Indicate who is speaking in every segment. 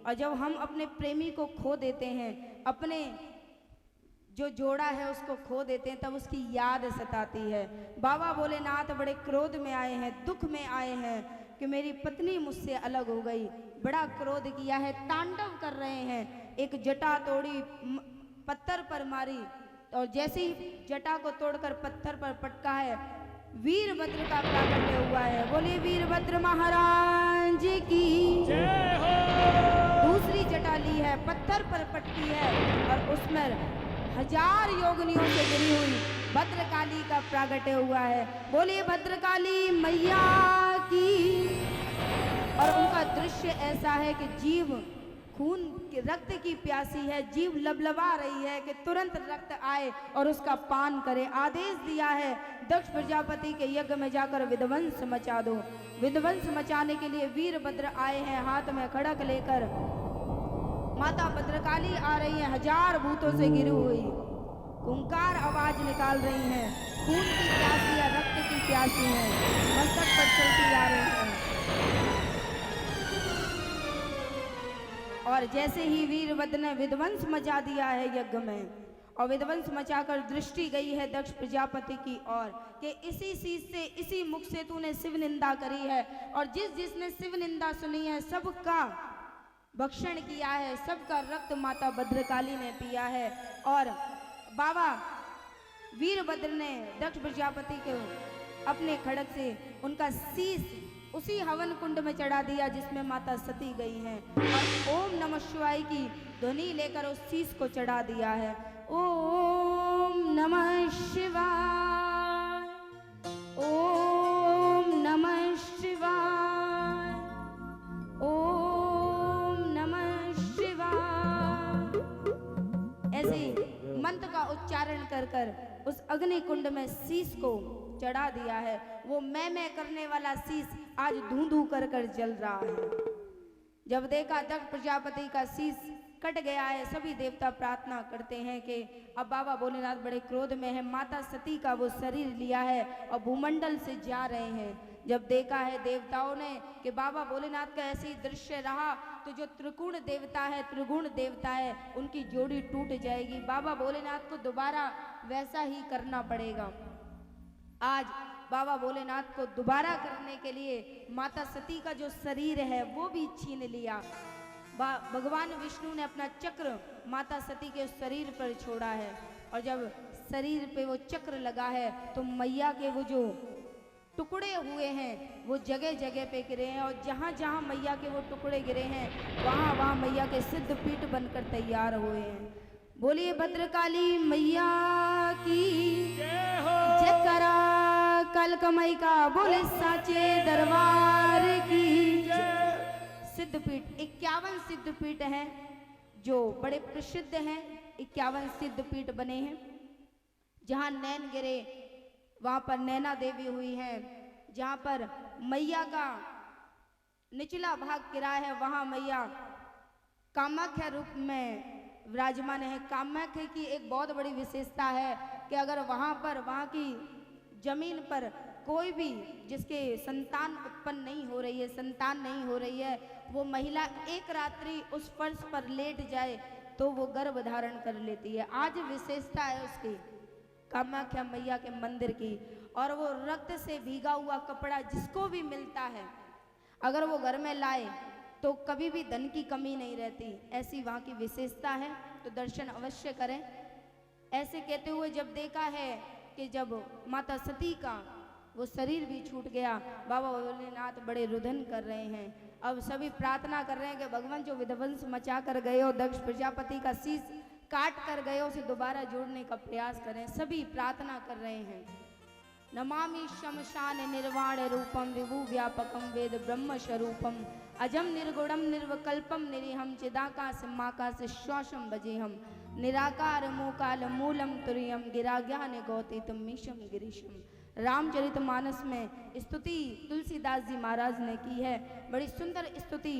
Speaker 1: और जब हम अपने प्रेमी को खो देते हैं, अपने जो जोड़ा है उसको खो देते हैं, तब उसकी याद सताती है। बाबा भोलेनाथ बड़े क्रोध में आए हैं, दुख में आए हैं कि मेरी पत्नी मुझसे अलग हो गई। बड़ा क्रोध किया है, तांडव कर रहे हैं। एक जटा तोड़ी, पत्थर पर मारी, और जैसे ही जटा को तोड़कर पत्थर पर पटका है, वीरभद्र का प्राकट्य हुआ है। बोले वीरभद्र महाराज की जय हो। दूसरी जटा ली है, पत्थर पर पटकी है, और उसमें 1000 योगिनियों से गिरी हुई भद्रकाली का प्राकट्य हुआ है। बोलिए भद्रकाली मैया की। और उनका दृश्य ऐसा है कि जीव खून रक्त की प्यासी है, जीव लबलबा रही है कि तुरंत रक्त आए और उसका पान करे। आदेश दिया है दक्ष प्रजापति के यज्ञ में जाकर विध्वंस मचा दो। विध्वंस मचाने के लिए वीरभद्र आए हैं, हाथ में खड़क लेकर। माता भद्रकाली आ रही हैं, 1000 भूतों से घिरी हुई, हुंकार आवाज निकाल रही हैं। खून की प्यासी या रक्त की प्यासी है, मस्तक पर चलती आ रही है। और जैसे ही वीरभद्र ने विध्वंस मचा दिया है यज्ञ में, और विध्वंस मचाकर दृष्टि गई है दक्ष प्रजापति की ओर कि इसी चीज से, इसी मुख से तूने शिव निंदा करी है, और जिसने शिव निंदा सुनी है सबका भक्षण किया है, सबका रक्त माता भद्रकाली ने पिया है। और बाबा वीरभद्र ने दक्ष प्रजापति को अपने खड़ग से उनका शीश उसी हवन कुंड में चढ़ा दिया जिसमें माता सती गई हैं, और ओम नमः शिवाय की ध्वनि लेकर उस शीश को चढ़ा दिया है। ओम नमः शिवाय, ओम नमः शिवाय, ओम नमः शिवाय। ऐसे मंत्र का उच्चारण कर कर उस अग्नि कुंड में शीश को चढ़ा दिया है। वो मैं करने वाला शीश आज धू धू कर कर जल रहा है। जब देखा दक्ष प्रजापति का शीश कट गया है, सभी देवता प्रार्थना करते हैं कि अब बाबा भोलेनाथ बड़े क्रोध में है, माता सती का वो शरीर लिया है और भूमंडल से जा रहे हैं। जब देखा है देवताओं ने कि बाबा भोलेनाथ का ऐसे ही दृश्य रहा, तो जो त्रिगुण देवता है, त्रिगुण देवता है, उनकी जोड़ी टूट जाएगी। बाबा भोलेनाथ को दोबारा वैसा ही करना पड़ेगा। आज बाबा भोलेनाथ को दोबारा करने के लिए माता सती का जो शरीर है वो भी छीन लिया। भगवान विष्णु ने अपना चक्र माता सती के शरीर पर छोड़ा है, और जब शरीर पे वो चक्र लगा है तो मैया के वो जो टुकड़े हुए हैं वो जगह जगह पे गिरे हैं, और जहाँ जहाँ मैया के वो टुकड़े गिरे हैं वहाँ वहाँ मैया के सिद्ध पीठ बनकर तैयार हुए हैं। बोलिए भद्रकाली मैया की जय हो। जयकारा कल कमाई का बोले साचे दरबार की जय। सिद्धपीठ 51 सिद्धपीठ हैं जो बड़े प्रसिद्ध हैं। 51 सिद्धपीठ बने हैं। जहाँ नैन गिरे वहाँ पर नैना देवी हुई है, जहाँ पर मैया का निचला भाग गिरा है वहाँ मैया कामाख्या रूप में विराजमान है। कामाख्या की एक बहुत बड़ी विशेषता है कि अगर वहाँ पर, वहाँ की जमीन पर कोई भी जिसके संतान उत्पन्न नहीं हो रही है, संतान नहीं हो रही है, वो महिला एक रात्रि उस फर्श पर लेट जाए तो वो गर्भ धारण कर लेती है। आज विशेषता है उसकी, कामाख्या मैया के मंदिर की। और वो रक्त से भीगा हुआ कपड़ा जिसको भी मिलता है, अगर वो घर में लाए तो कभी भी धन की कमी नहीं रहती। ऐसी वहाँ की विशेषता है, तो दर्शन अवश्य करें। ऐसे कहते हुए जब देखा है कि जब माता सती का वो शरीर भी छूट गया, बाबा भोलेनाथ बड़े रुदन कर रहे हैं। अब सभी प्रार्थना कर रहे हैं कि भगवान जो विध्वंस मचा कर गए हो, दक्ष प्रजापति का शीश काट कर गए, उसे दोबारा जोड़ने का प्रयास करें। सभी प्रार्थना कर रहे हैं। नमामि शमशान निर्वाण रूपम विभु व्यापकम वेद ब्रह्म स्वरूपम अजम निर्गुणम निर्वकल्पम निरीहम चिदाकाश माकाश श्वासम भजेहम निराकार मोकाल मूलम तुरियम गिराज्ञान गौतीतम मीशम गिरीशम। रामचरितमानस में स्तुति तुलसीदास जी महाराज ने की है। बड़ी सुंदर स्तुति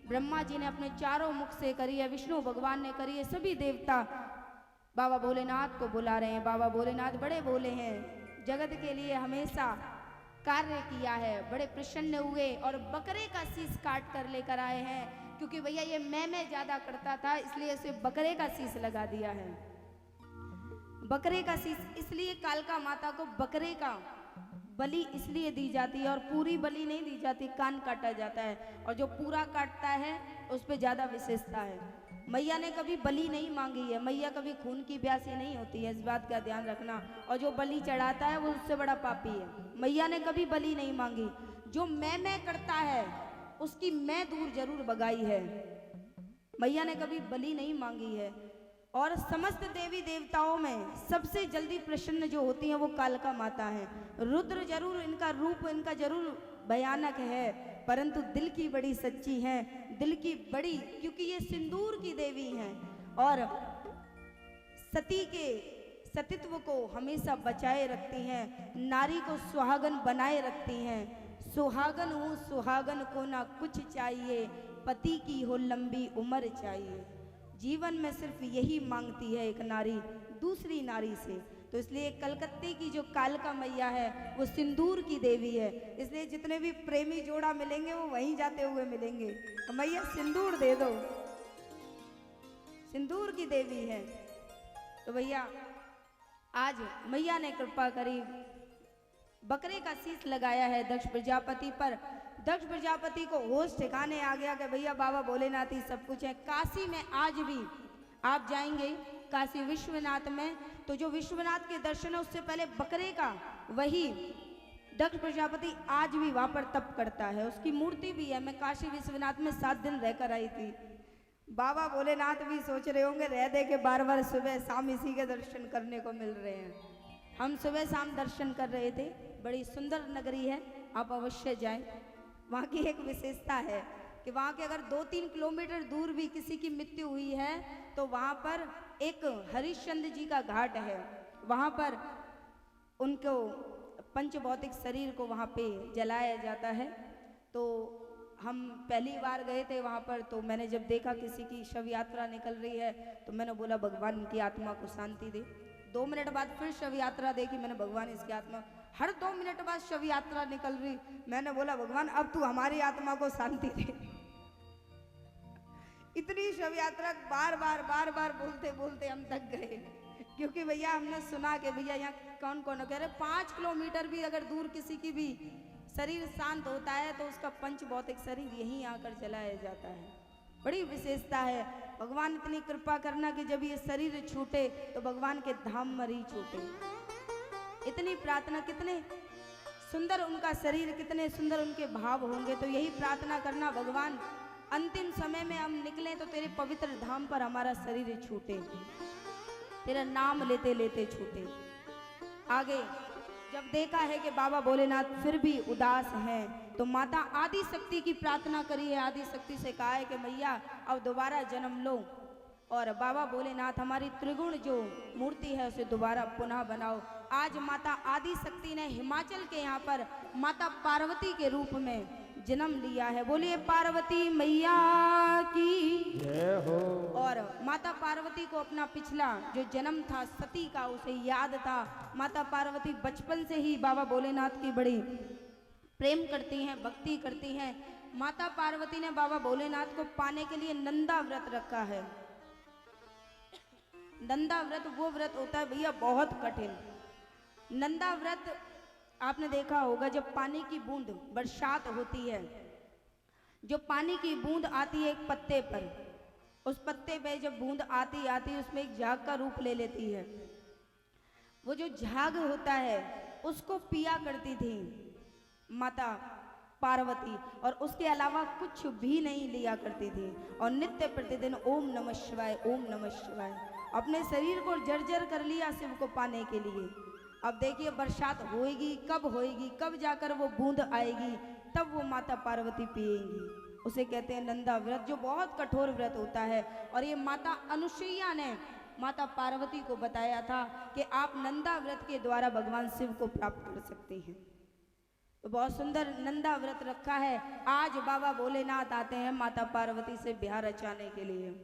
Speaker 1: ब्रह्मा जी ने अपने चारों मुख से करी है, विष्णु भगवान ने करी है। सभी देवता बाबा भोलेनाथ को बुला रहे हैं। बाबा भोलेनाथ बड़े भोले हैं, जगत के लिए हमेशा कार्य किया है। बड़े प्रसन्न हुए और बकरे का शीश काट कर लेकर आए हैं क्योंकि भैया ये मैं ज्यादा करता था, इसलिए इसे बकरे का शीश लगा दिया है। बकरे का शीश इसलिए कालका माता को बकरे का बलि इसलिए दी जाती है, और पूरी बलि नहीं दी जाती, कान काटा जाता है, और जो पूरा काटता है उस पर ज्यादा विशेषता है। मैया ने कभी बलि नहीं मांगी है, मैया कभी खून की प्यासी नहीं होती है, इस बात का ध्यान रखना। और जो बलि चढ़ाता है वो उससे बड़ा पापी है। मैया ने कभी बलि नहीं मांगी। जो मैं करता है उसकी मैं दूर जरूर भगाई है। मैया ने कभी बलि नहीं मांगी है। और समस्त देवी देवताओं में सबसे जल्दी प्रसन्न जो होती हैं वो कालका माता है। रुद्र जरूर इनका रूप इनका जरूर भयानक है, परंतु दिल की बड़ी सच्ची है, दिल की बड़ी, क्योंकि ये सिंदूर की देवी हैं और सती के सतीत्व को हमेशा बचाए रखती हैं, नारी को सुहागन बनाए रखती हैं। सुहागन हूँ सुहागन को ना कुछ चाहिए, पति की हो लंबी उम्र चाहिए। जीवन में सिर्फ यही मांगती है एक नारी दूसरी नारी से। तो इसलिए कलकत्ते की जो कालका मैया है वो सिंदूर की देवी है। इसलिए जितने भी प्रेमी जोड़ा मिलेंगे वो वहीं जाते हुए मिलेंगे, तो मैया सिंदूर दे दो, सिंदूर की देवी है। तो भैया आज मैया ने कृपा करी, बकरे का शीश लगाया है दक्ष प्रजापति पर। दक्ष प्रजापति को होश ठिकाने आ गया कि भैया बाबा भोलेनाथ ही सब कुछ है। काशी में आज भी आप जाएंगे, काशी विश्वनाथ में, तो जो विश्वनाथ के दर्शन है उससे पहले बकरे का वही दक्ष प्रजापति आज भी वहां पर तप करता है। उसकी मूर्ति भी है। मैं काशी विश्वनाथ में 7 दिन रहकर आई थी। बाबा भोलेनाथ भी सोच रहे होंगे रह दे के बार बार सुबह शाम इसी के दर्शन करने को मिल रहे हैं। हम सुबह शाम दर्शन कर रहे थे। बड़ी सुंदर नगरी है, आप अवश्य जाएं। वहाँ की एक विशेषता है कि वहाँ के अगर 2-3 किलोमीटर दूर भी किसी की मृत्यु हुई है तो वहाँ पर एक हरिश्चंद्र जी का घाट है। वहाँ पर उनको पंचभौतिक शरीर को वहाँ पे जलाया जाता है। तो हम पहली बार गए थे वहाँ पर, तो मैंने जब देखा किसी की शव यात्रा निकल रही है तो मैंने बोला भगवान इनकी आत्मा को शांति दे। 2 मिनट बाद फिर शव यात्रा देखी, मैंने भगवान इसकी आत्मा, हर 2 मिनट बाद शव यात्रा निकल रही, मैंने बोला भगवान अब तू हमारी आत्मा को शांति दे। इतनी शव यात्रा बार बार बोलते बोलते हम थक गए, क्योंकि भैया हमने सुना कि भैया यहाँ कौन कौन कह रहे 5 किलोमीटर भी अगर दूर किसी की भी शरीर शांत होता है तो उसका पंचभौतिक शरीर यहीं आकर जलाया जाता है। बड़ी विशेषता है। भगवान इतनी कृपा करना कि जब ये शरीर छूटे तो भगवान के धाम मरी छूटे। इतनी प्रार्थना, कितने सुंदर उनका शरीर, कितने सुंदर उनके भाव होंगे। तो यही प्रार्थना करना भगवान अंतिम समय में हम निकले तो तेरे पवित्र धाम पर हमारा शरीर छूटे, तेरा नाम लेते लेते छूटे। आगे जब देखा है कि बाबा भोलेनाथ फिर भी उदास हैं तो माता आदि शक्ति की प्रार्थना करी है। आदि शक्ति से कहा है कि मैया अब दोबारा जन्म लो और बाबा भोलेनाथ हमारी त्रिगुण जो मूर्ति है उसे दोबारा पुनः बनाओ। आज माता आदि शक्ति ने हिमाचल के यहाँ पर माता पार्वती के रूप में जन्म लिया है। बोलिए पार्वती मैया की जय हो। और माता पार्वती को अपना पिछला जो जन्म था सती का उसे याद था। माता पार्वती बचपन से ही बाबा भोलेनाथ की बड़ी प्रेम करती हैं, भक्ति करती हैं। माता पार्वती ने बाबा भोलेनाथ को पाने के लिए नंदा व्रत रखा है। नंदा व्रत वो व्रत होता है भैया बहुत कठिन। नंदा व्रत आपने देखा होगा, जब पानी की बूंद बरसात होती है, जो पानी की बूंद आती है एक पत्ते पर, उस पत्ते पे जब बूंद आती आती उसमें एक झाग का रूप ले लेती है। वो जो झाग होता है उसको पिया करती थी माता पार्वती, और उसके अलावा कुछ भी नहीं लिया करती थी। और नित्य प्रतिदिन ओम नमः शिवाय ओम नमः शिवाय अपने शरीर को जर्जर कर लिया शिव को पाने के लिए। अब देखिए बरसात होएगी, कब होएगी, कब जाकर वो बूंद आएगी, तब वो माता पार्वती पिएंगी। उसे कहते हैं नंदा व्रत, जो बहुत कठोर व्रत होता है। और ये माता अनुसुईया ने माता पार्वती को बताया था कि आप नंदा व्रत के द्वारा भगवान शिव को प्राप्त कर सकते हैं। तो बहुत सुंदर नंदा व्रत रखा है। आज बाबा भोलेनाथ आते हैं माता पार्वती से ब्याह रचाने के लिए।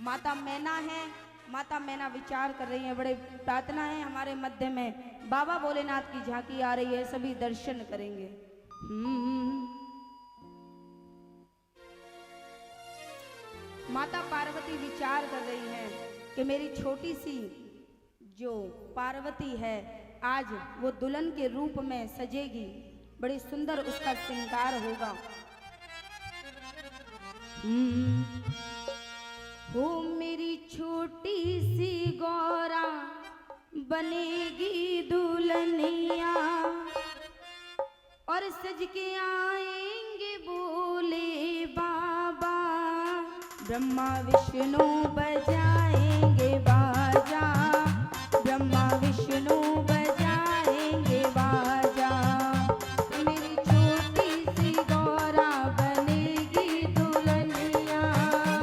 Speaker 1: माता मैना है, माता मैना विचार कर रही है, बड़े प्रार्थना है हमारे मध्य में। बाबा भोलेनाथ की झांकी आ रही है, सभी दर्शन करेंगे। माता पार्वती विचार कर रही हैं कि मेरी छोटी सी जो पार्वती है आज वो दुल्हन के रूप में सजेगी, बड़ी सुंदर उसका श्रृंगार होगा। हो मेरी छोटी सी गौरा बनेगी दुल्हनिया और सज के आएंगे बोले बाबा, ब्रह्मा विष्णु बजाए